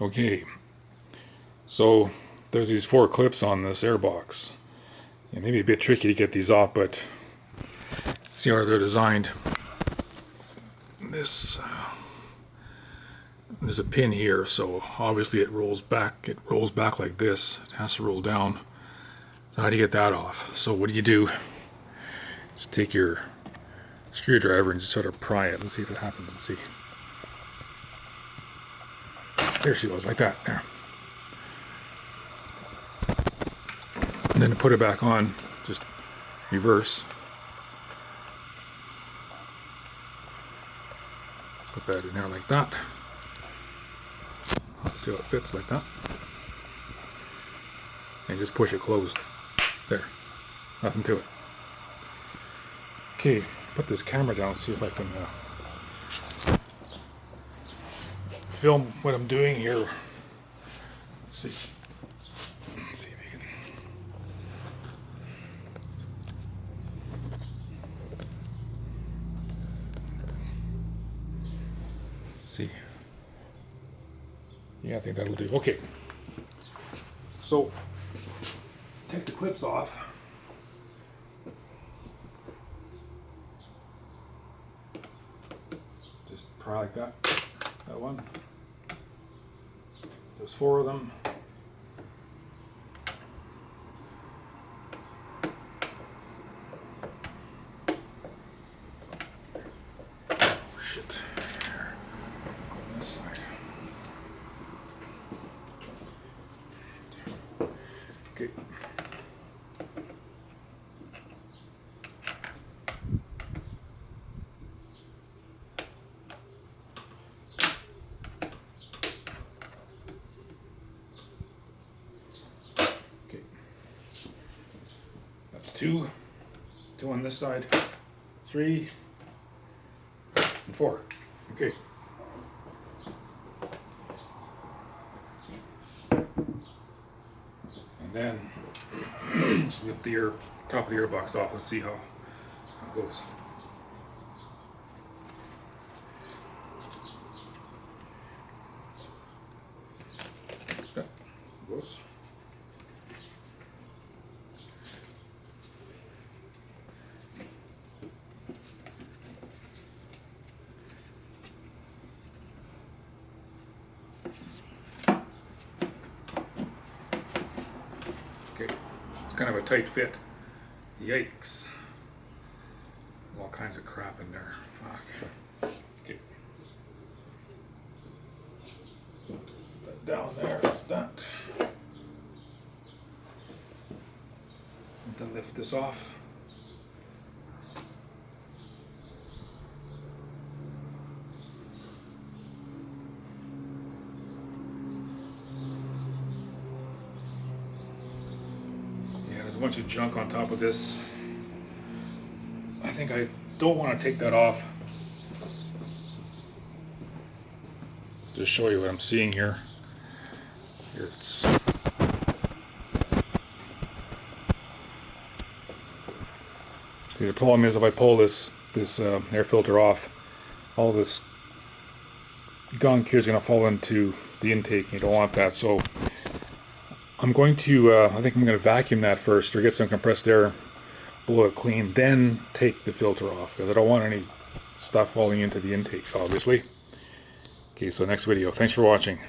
Okay, so there's these 4 clips on this air box. It may be a bit tricky to get these off, but see how they're designed. This there's a pin here, so obviously it rolls back. It rolls back like this. It has to roll down. So how do you get that off? So what do? Just take your screwdriver and just sort of pry it. Let's see if it happens. Let's see. There she goes, like that. There. And then to put it back on, just reverse. Put that in there like that. Let's see how it fits like that. And just push it closed. There. Nothing to it. Okay, put this camera down, see if I can film what I'm doing here. Let's see. Let's see if you can. See. Yeah, I think that'll do. Okay. So, take the clips off. Just pry like that. That one. There's 4 of them. Oh, shit. Here. Go on this side. Okay. That's 2. 2 on this side. 3 and 4. Okay. And then just lift the top of the earbox off. Let's see how it goes. That goes. Okay, it's kind of a tight fit. Yikes. All kinds of crap in there. Fuck. Okay. Put that down there, like that. And then lift this off. There's a bunch of junk on top of this. I think I don't want to take that off. Just show you what I'm seeing here. Here it's. See, the problem is if I pull this air filter off, all this gunk here is going to fall into the intake. You don't want that, so I'm going to, I think I'm going to vacuum that first, or get some compressed air, blow it clean, then take the filter off, because I don't want any stuff falling into the intakes, obviously. Okay, so next video. Thanks for watching.